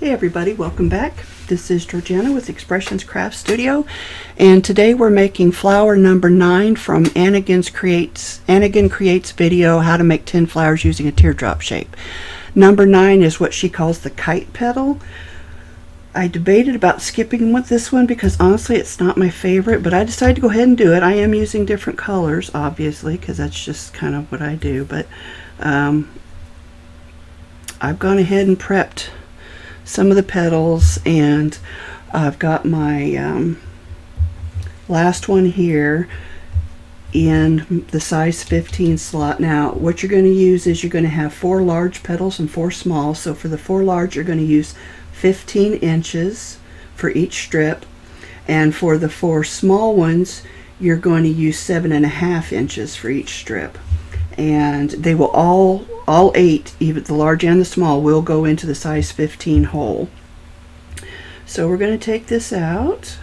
Hey everybody, welcome back. This is Georgiana with Expressions Craft Studio, and today we're making flower number 9 from Annigan Creates video, how to make 10 flowers using a teardrop shape. Number 9 is what she calls the kite petal. I debated about skipping with this one because honestly it's not my favorite, but I decided to go ahead and do it. I am using different colors, obviously, because that's just kind of what I do, but I've gone ahead and prepped some of the petals, and I've got my last one here in the size 15 slot. Now what you're going to use is you're going to have 4 large petals and 4 small. So for the 4 large you're going to use 15 inches for each strip, and for the 4 small ones you're going to use 7.5 inches for each strip, and they will all 8, even the large and the small, will go into the size 15 hole. So we're going to take this out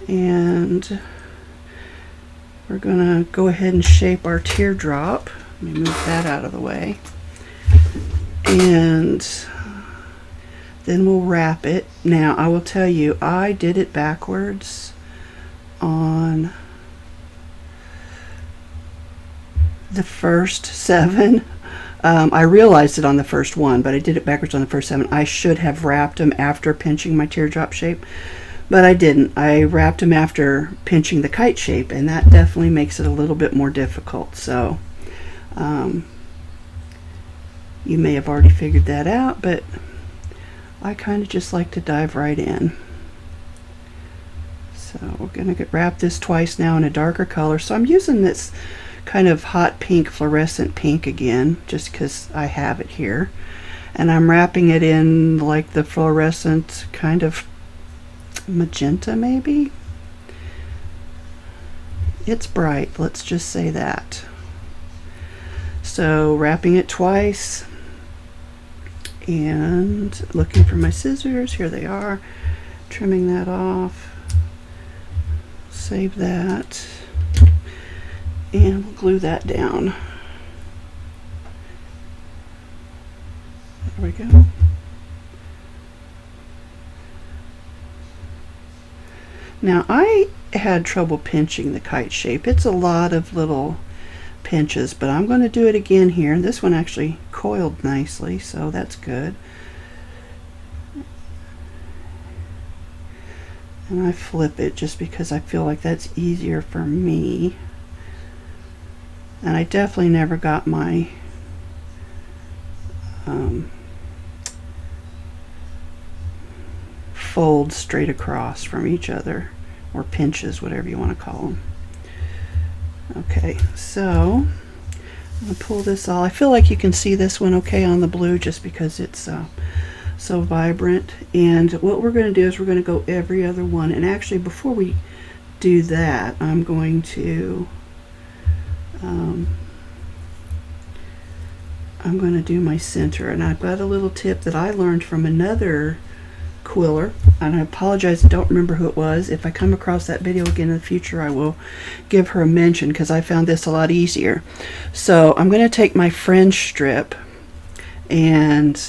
and we're going to go ahead and shape our teardrop. Let me move that out of the way, and then we'll wrap it. Now I will tell you, I did it backwards on the first 7. I realized it on the first one, but I did it backwards on the first 7. I should have wrapped them after pinching my teardrop shape, but I didn't. I wrapped them after pinching the kite shape, and that definitely makes it a little bit more difficult. So you may have already figured that out, but I kind of just like to dive right in. So we're going to wrap this twice now in a darker color. So I'm using this kind of hot pink, fluorescent pink again, just because I have it here, and I'm wrapping it in like the fluorescent kind of magenta, maybe. It's bright, let's just say that. So wrapping it twice and looking for my scissors. Here they are. Trimming that off. Save that. And we'll glue that down. There we go. Now I had trouble pinching the kite shape. It's a lot of little pinches, but I'm going to do it again here. This one actually coiled nicely, so that's good. And I flip it just because I feel like that's easier for me. And I definitely never got my folds straight across from each other, or pinches, whatever you want to call them. Okay, so I'll pull this all. I feel like you can see this one okay on the blue just because it's so vibrant. And what we're going to do is we're going to go every other one. And actually, before we do that, I'm going to do my center, and I've got a little tip that I learned from another quiller, and I apologize, I don't remember who it was. If I come across that video again in the future, I will give her a mention, because I found this a lot easier. So I'm going to take my fringe strip, and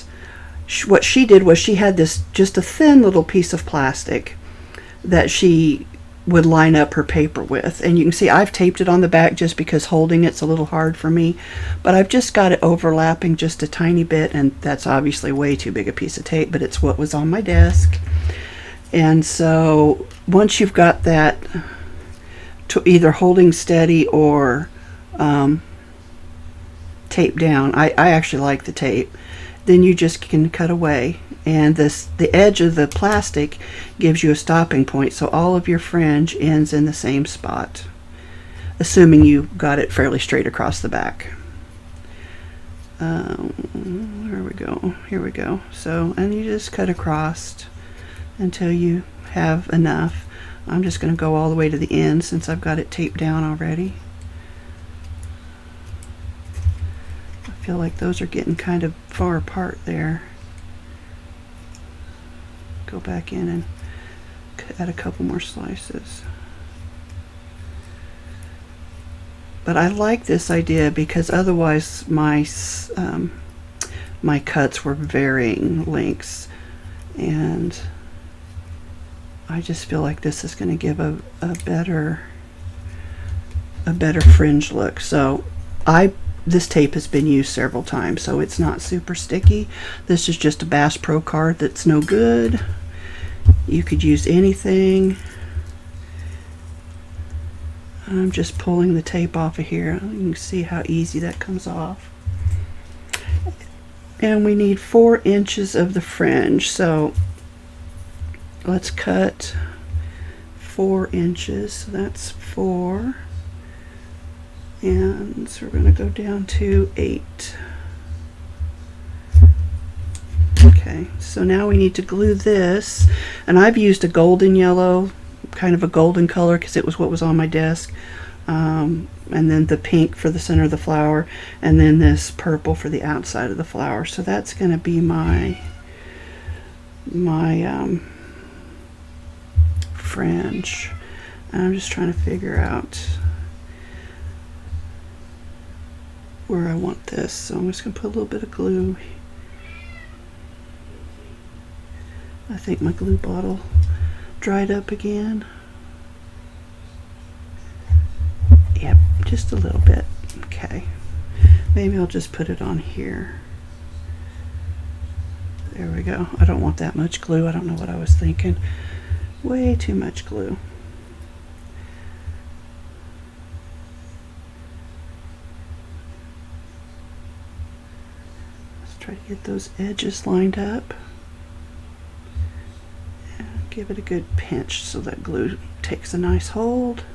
what she did was she had this just a thin little piece of plastic that she would line up her paper with, and you can see I've taped it on the back just because holding it's a little hard for me, but I've just got it overlapping just a tiny bit, and that's obviously way too big a piece of tape, but it's what was on my desk. And so once you've got that to either holding steady or tape down, I actually like the tape, then you just can cut away, and the edge of the plastic gives you a stopping point, so all of your fringe ends in the same spot, assuming you got it fairly straight across the back. There we go, here we go. So, and you just cut across until you have enough. I'm just going to go all the way to the end since I've got it taped down already. I feel like those are getting kind of far apart there. Go back in and add a couple more slices. But I like this idea because otherwise my my cuts were varying lengths, and I just feel like this is going to give a better fringe look. So this tape has been used several times, so it's not super sticky. This is just a Bass Pro card that's no good. You could use anything. I'm just pulling the tape off of here. You can see how easy that comes off. And we need 4 inches of the fringe, so let's cut 4 inches. So that's 4. And so we're going to go down to 8. Okay, so now we need to glue this, and I've used a golden yellow, kind of a golden color, because it was what was on my desk, and then the pink for the center of the flower, and then this purple for the outside of the flower. So that's going to be my fringe. And I'm just trying to figure out where I want this, so I'm just going to put a little bit of glue. I think my glue bottle dried up again. Yep, just a little bit. Okay, maybe I'll just put it on here. There we go. I don't want that much glue. I don't know what I was thinking. Way too much glue. Try to get those edges lined up and give it a good pinch so that glue takes a nice hold.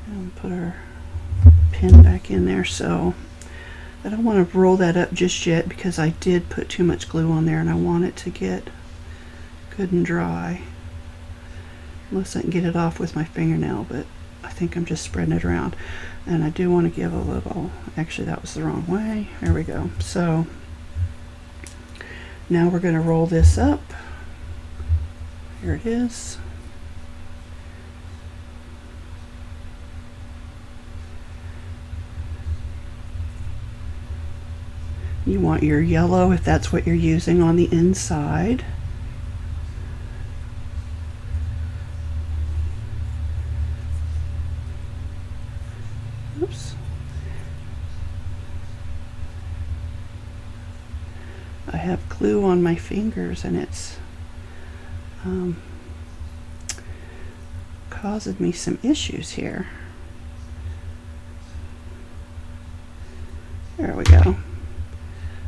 And put our pin back in there. So I don't want to roll that up just yet because I did put too much glue on there and I want it to get good and dry. Unless I can get it off with my fingernail, but I think I'm just spreading it around. And I do want to give a little, actually that was the wrong way. There we go. So now we're going to roll this up. Here it is. You want your yellow, if that's what you're using, on the inside. Oops. I have glue on my fingers and it's causing me some issues here. There we go.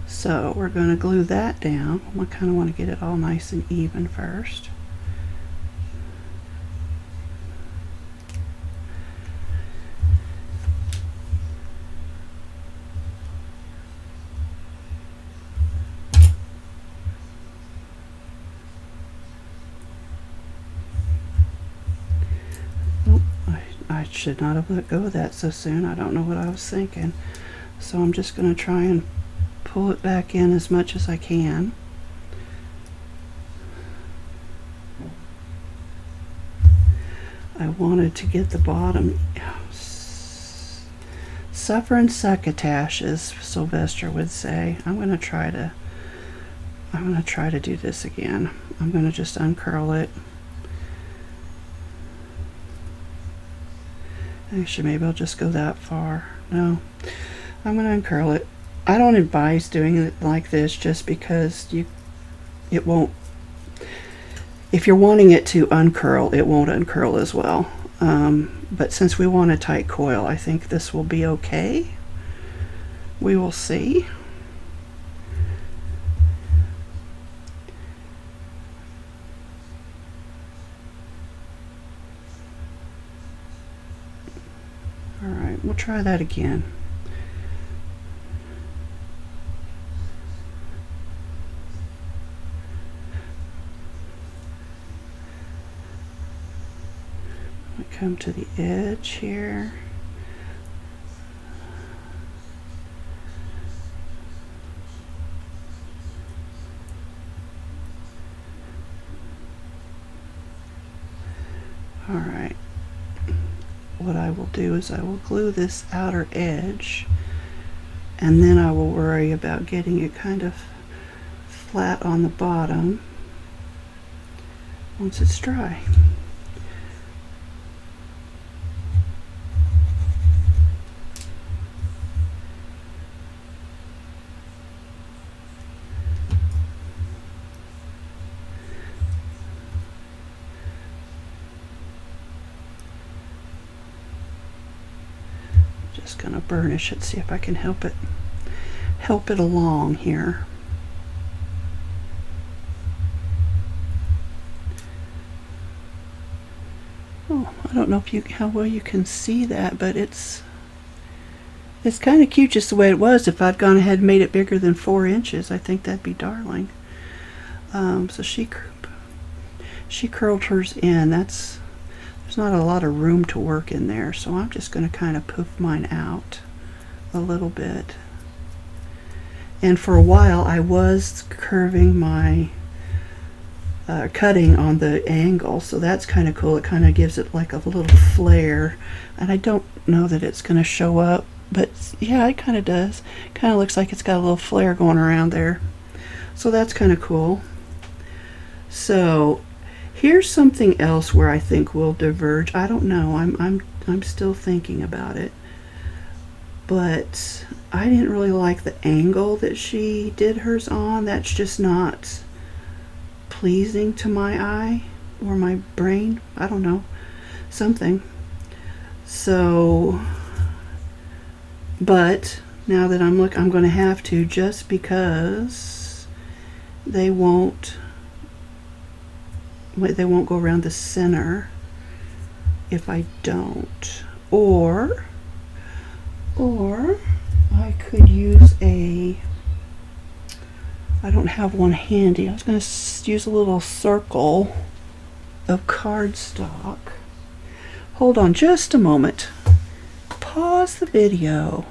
So we're going to glue that down. I kind of want to get it all nice and even first. I should not have let go of that so soon. I don't know what I was thinking. So I'm just going to try and pull it back in as much as I can. I wanted to get the bottom. Suffer and succotash, as Sylvester would say. I'm going to try to do this again. I'm going to just uncurl it. Actually, maybe I'll just go that far. No, I'm going to uncurl it. I don't advise doing it like this just because it won't, if you're wanting it to uncurl, it won't uncurl as well. But since we want a tight coil, I think this will be okay. We will see. All right, we'll try that again. We come to the edge here. All right. What I will do is I will glue this outer edge and then I will worry about getting it kind of flat on the bottom once it's dry. Just gonna burnish it, see if I can help it along here. Oh, I don't know if how well you can see that, but it's kind of cute just the way it was. If I'd gone ahead and made it bigger than 4 inches, I think that'd be darling. So she curled hers in. There's not a lot of room to work in there, so I'm just going to kind of poof mine out a little bit. And for a while I was curving my cutting on the angle, so that's kind of cool. It kind of gives it like a little flare, and I don't know that it's going to show up, but yeah, it kind of does. Kind of looks like it's got a little flare going around there, so that's kind of cool. So here's something else where I think we'll diverge. I don't know. I'm still thinking about it, but I didn't really like the angle that she did hers on. That's just not pleasing to my eye or my brain. I don't know, something. So, but now that I'm going to have to, just because they won't go around the center if I don't. Or I could use I don't have one handy. I was going to use a little circle of cardstock. Hold on just a moment. Pause the video.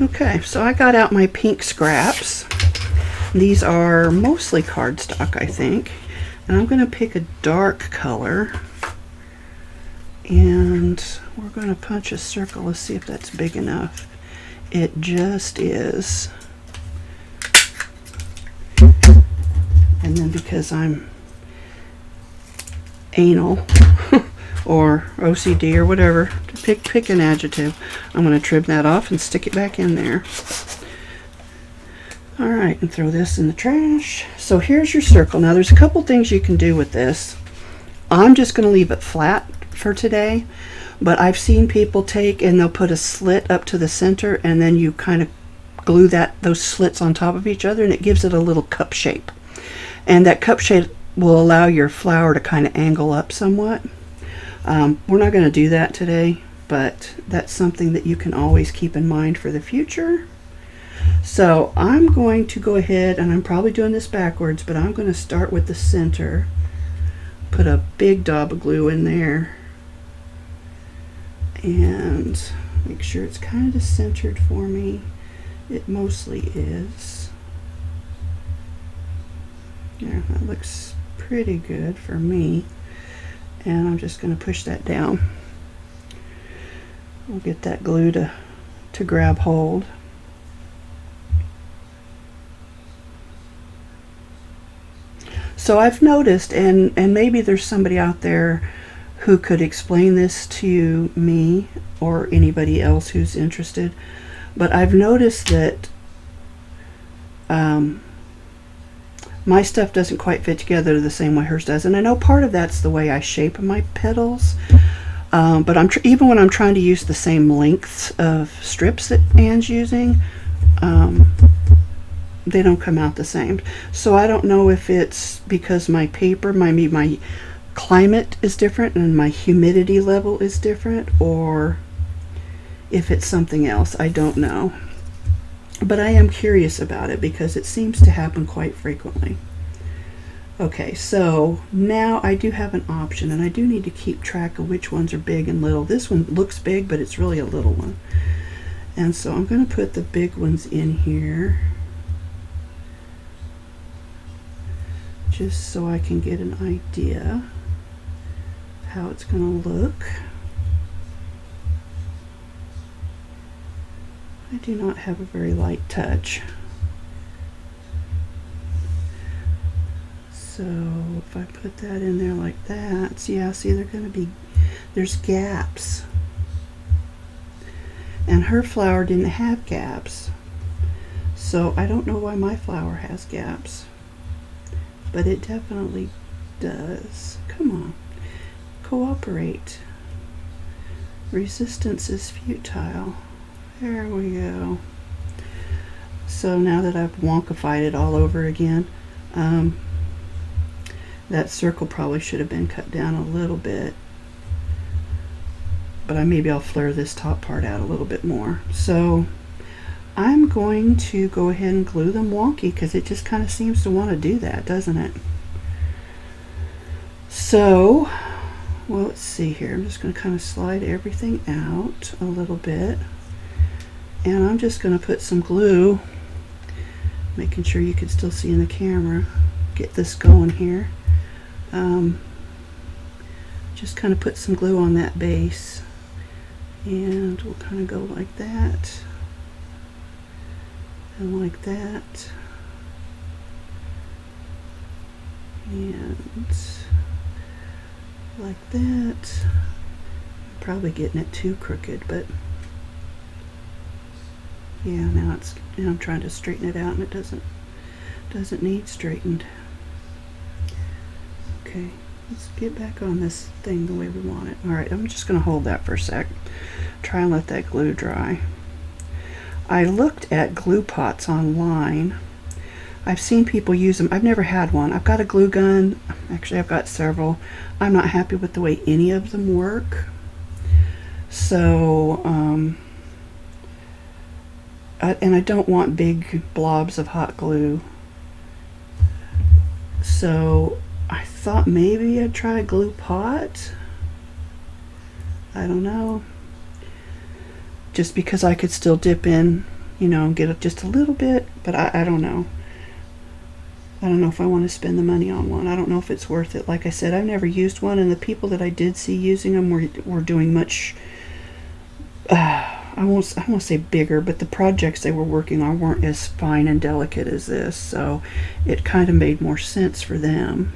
Okay, so I got out my pink scraps. These are mostly cardstock, I think. And I'm going to pick a dark color. And we're going to punch a circle. Let's see if that's big enough. It just is. And then because I'm anal or OCD or whatever, pick an adjective, I'm going to trim that off and stick it back in there. Alright, and throw this in the trash. So here's your circle. Now there's a couple things you can do with this. I'm just going to leave it flat for today, but I've seen people take and they'll put a slit up to the center, and then you kind of glue those slits on top of each other, and it gives it a little cup shape. And that cup shape will allow your flower to kind of angle up somewhat. We're not going to do that today, but that's something that you can always keep in mind for the future. So I'm going to go ahead, and I'm probably doing this backwards, but I'm going to start with the center. Put a big dab of glue in there and make sure it's kind of centered for me. It mostly is. Yeah, that looks pretty good for me. And I'm just going to push that down. We'll get that glue to grab hold. So I've noticed, and maybe there's somebody out there who could explain this to me or anybody else who's interested, but I've noticed that my stuff doesn't quite fit together the same way hers does, and I know part of that's the way I shape my petals, but even when I'm trying to use the same lengths of strips that Anne's using, they don't come out the same. So I don't know if it's because my paper, my climate is different and my humidity level is different, or if it's something else. I don't know. But I am curious about it because it seems to happen quite frequently. Okay, so now I do have an option, and I do need to keep track of which ones are big and little. This one looks big, but it's really a little one. And so I'm going to put the big ones in here, just so I can get an idea of how it's going to look. I do not have a very light touch. So if I put that in there like that, yeah, see, there's gaps. And her flower didn't have gaps. So I don't know why my flower has gaps. But it definitely does. Come on. Cooperate. Resistance is futile. There we go. So now that I've wonkified it all over again, that circle probably should have been cut down a little bit. But maybe I'll flare this top part out a little bit more. So I'm going to go ahead and glue them wonky because it just kind of seems to want to do that, doesn't it? So, well, let's see here. I'm just going to kind of slide everything out a little bit. And I'm just going to put some glue, making sure you can still see in the camera. Get this going here. Just kind of put some glue on that base. And we'll kind of go like that. And like that. And like that. I'm probably getting it too crooked, but yeah, now I'm trying to straighten it out and it doesn't need straightened. Okay, let's get back on this thing the way we want it. Alright, I'm just going to hold that for a sec. Try and let that glue dry. I looked at glue pots online. I've seen people use them. I've never had one. I've got a glue gun. Actually, I've got several. I'm not happy with the way any of them work. So, and I don't want big blobs of hot glue. So I thought maybe I'd try a glue pot. I don't know. Just because I could still dip in, you know, and get just a little bit, but I don't know. I don't know if I want to spend the money on one. I don't know if it's worth it. Like I said, I've never used one, and the people that I did see using them were doing much, I won't say bigger, but the projects they were working on weren't as fine and delicate as this, so it kind of made more sense for them.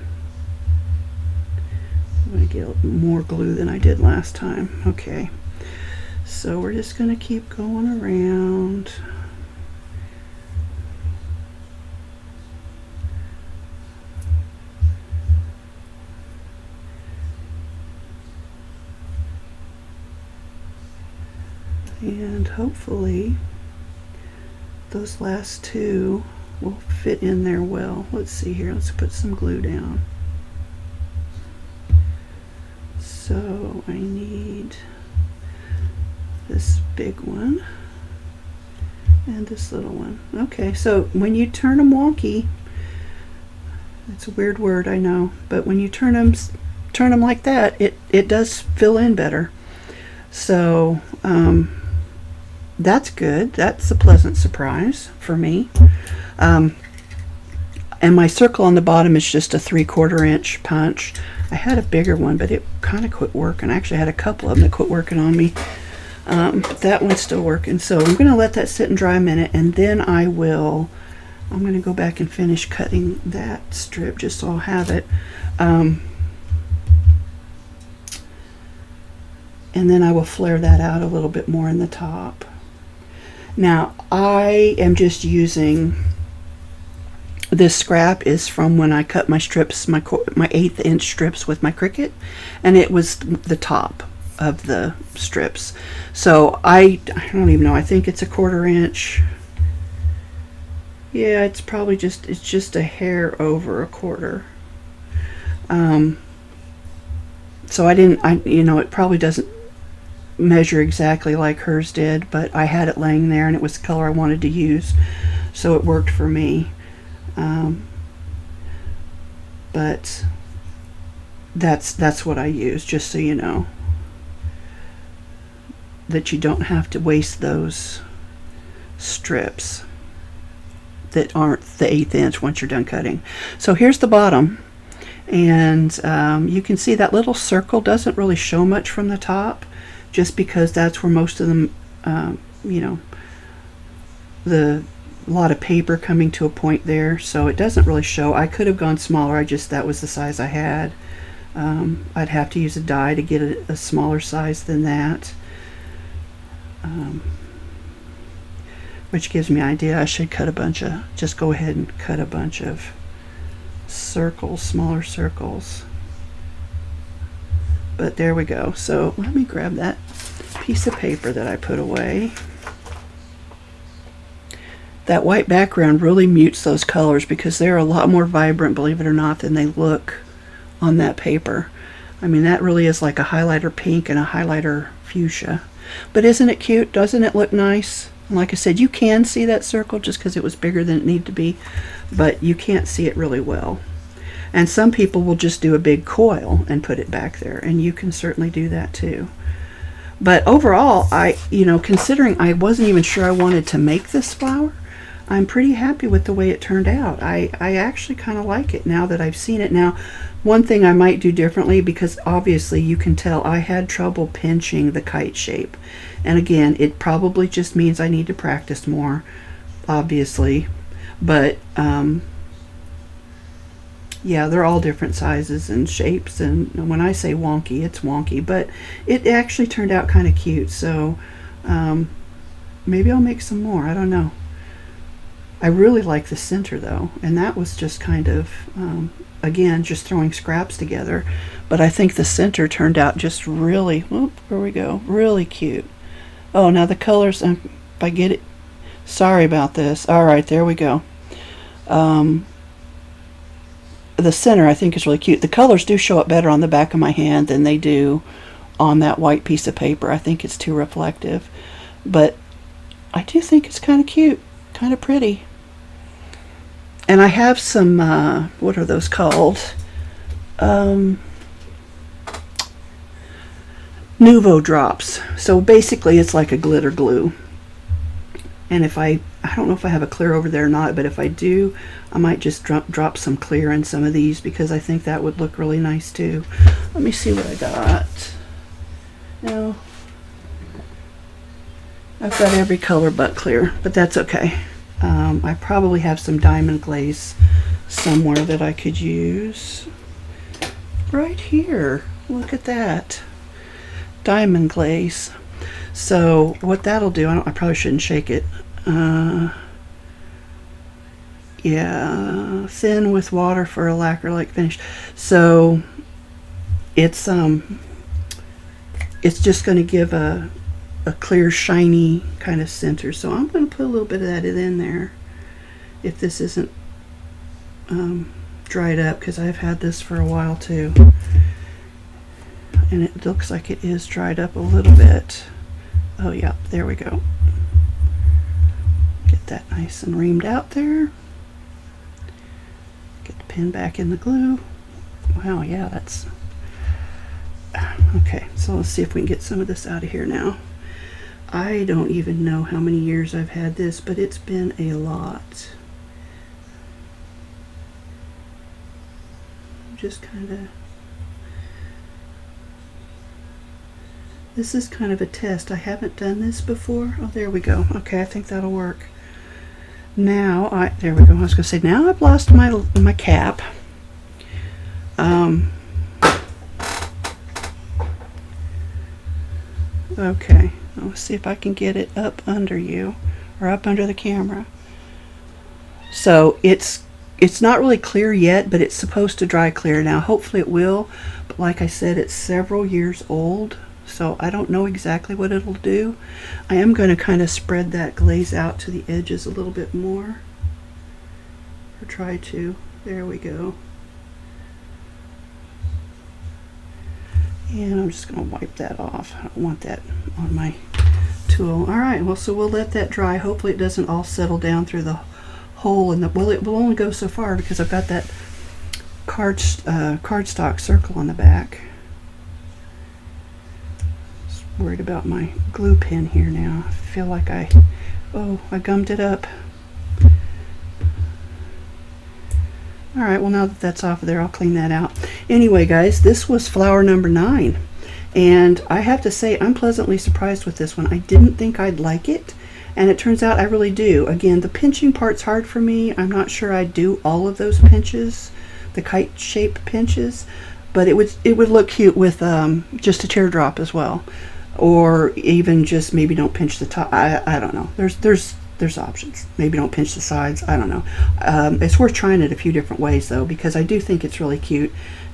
I'm going to get more glue than I did last time. Okay, so we're just going to keep going around. And hopefully those last two will fit in there well. Let's see here. Let's put some glue down. So I need this big one and this little one. Okay, so when you turn them wonky, it's a weird word, I know, but when you turn them like that, it does fill in better. So that's good. That's a pleasant surprise for me. And my circle on the bottom is just a 3/4 inch punch. I had a bigger one, but it kind of quit working. I actually had a couple of them that quit working on me. But that one's still working. So I'm going to let that sit and dry a minute, and then I'm going to go back and finish cutting that strip just so I'll have it. And then I will flare that out a little bit more in the top. Now, I am just using, this scrap is from when I cut my strips, my 1/8 inch strips with my Cricut, and it was the top of the strips. So I don't even know, I think it's a 1/4 inch. Yeah, it's probably just a hair over a 1/4. So it probably doesn't measure exactly like hers did, but I had it laying there and it was the color I wanted to use, so it worked for me. But that's what I use, just so you know that you don't have to waste those strips that aren't the 1/8 inch once you're done cutting. So here's the bottom, and you can see that little circle doesn't really show much from the top, just because that's where most of them, the lot of paper coming to a point there, so it doesn't really show. I could have gone smaller, that was the size I had. I'd have to use a die to get a smaller size than that, which gives me an idea I should cut a bunch of, just go ahead and cut a bunch of circles, smaller circles. But there we go. So let me grab that piece of paper that I put away. That white background really mutes those colors because they're a lot more vibrant, believe it or not, than they look on that paper. I mean, that really is like a highlighter pink and a highlighter fuchsia. But isn't it cute? Doesn't it look nice? And like I said, you can see that circle just because it was bigger than it needed to be, but you can't see it really well. And some people will just do a big coil and put it back there, and you can certainly do that too. But overall, considering I wasn't even sure I wanted to make this flower, I'm pretty happy with the way it turned out. I actually kind of like it now that I've seen it. Now, one thing I might do differently, because obviously you can tell I had trouble pinching the kite shape. And again, it probably just means I need to practice more, obviously. But yeah, they're all different sizes and shapes, and when I say wonky, it's wonky, but it actually turned out kind of cute. So maybe I'll make some more. I don't know. I really like the center though, and that was just kind of again, just throwing scraps together, but I think the center turned out just really, whoop, there we go, really cute. Oh, now the colors, if I get it, sorry about this. All right, there we go. The center I think is really cute. The colors do show up better on the back of my hand than they do on that white piece of paper. I think it's too reflective, but I do think it's kind of cute, kind of pretty. And I have some, what are those called? Nuvo drops. So basically it's like a glitter glue. And if I don't know if I have a clear over there or not, but if I do, I might just drop some clear in some of these because I think that would look really nice too. Let me see what I got. No, I've got every color but clear, but that's okay. I probably have some diamond glaze somewhere that I could use. Right here, look at that. Diamond glaze. So what that'll do, I probably shouldn't shake it. Yeah, thin with water for a lacquer-like finish. So it's just going to give a clear, shiny kind of center. So I'm going to put a little bit of that in there if this isn't dried up, because I've had this for a while too. And it looks like it is dried up a little bit. Oh yeah, there we go. Get that nice and reamed out there. Get the pin back in the glue. Wow, yeah, that's... Okay, so let's see if we can get some of this out of here now. I don't even know how many years I've had this, but it's been a lot. Just kind of... This is kind of a test. I haven't done this before. Oh, there we go. Okay, I think that'll work. Now, there we go. I was going to say, now I've lost my cap. Okay, let's see if I can get it up under you, or up under the camera. So it's not really clear yet, but it's supposed to dry clear. Now, hopefully it will. But like I said, it's several years old. So I don't know exactly what it'll do. I am going to kind of spread that glaze out to the edges a little bit more. Or try to. There we go. And I'm just going to wipe that off. I don't want that on my tool. Alright, well, so we'll let that dry. Hopefully it doesn't all settle down through the hole in the... Well, it will only go so far because I've got that cardstock circle on the back. Worried about my glue pen here now. I feel like I gummed it up. Alright, well, now that that's off of there, I'll clean that out. Anyway, guys, this was flower number 9. And I have to say, I'm pleasantly surprised with this one. I didn't think I'd like it. And it turns out I really do. Again, the pinching part's hard for me. I'm not sure I do all of those pinches, the kite shape pinches, but it would look cute with just a teardrop as well, or even just maybe don't pinch the top. I don't know. There's options. Maybe don't pinch the sides. I don't know. It's worth trying it a few different ways though, because I do think it's really cute,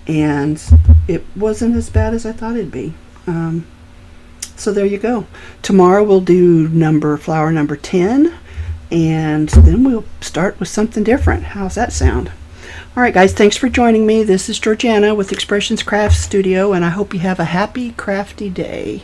and it wasn't as bad as I thought it'd be. So there you go. Tomorrow we'll do flower number 10, and then we'll start with something different. How's that sound? All right, guys, thanks for joining me. This is Georgiana with Expressions Craft Studio, and I hope you have a happy, crafty day.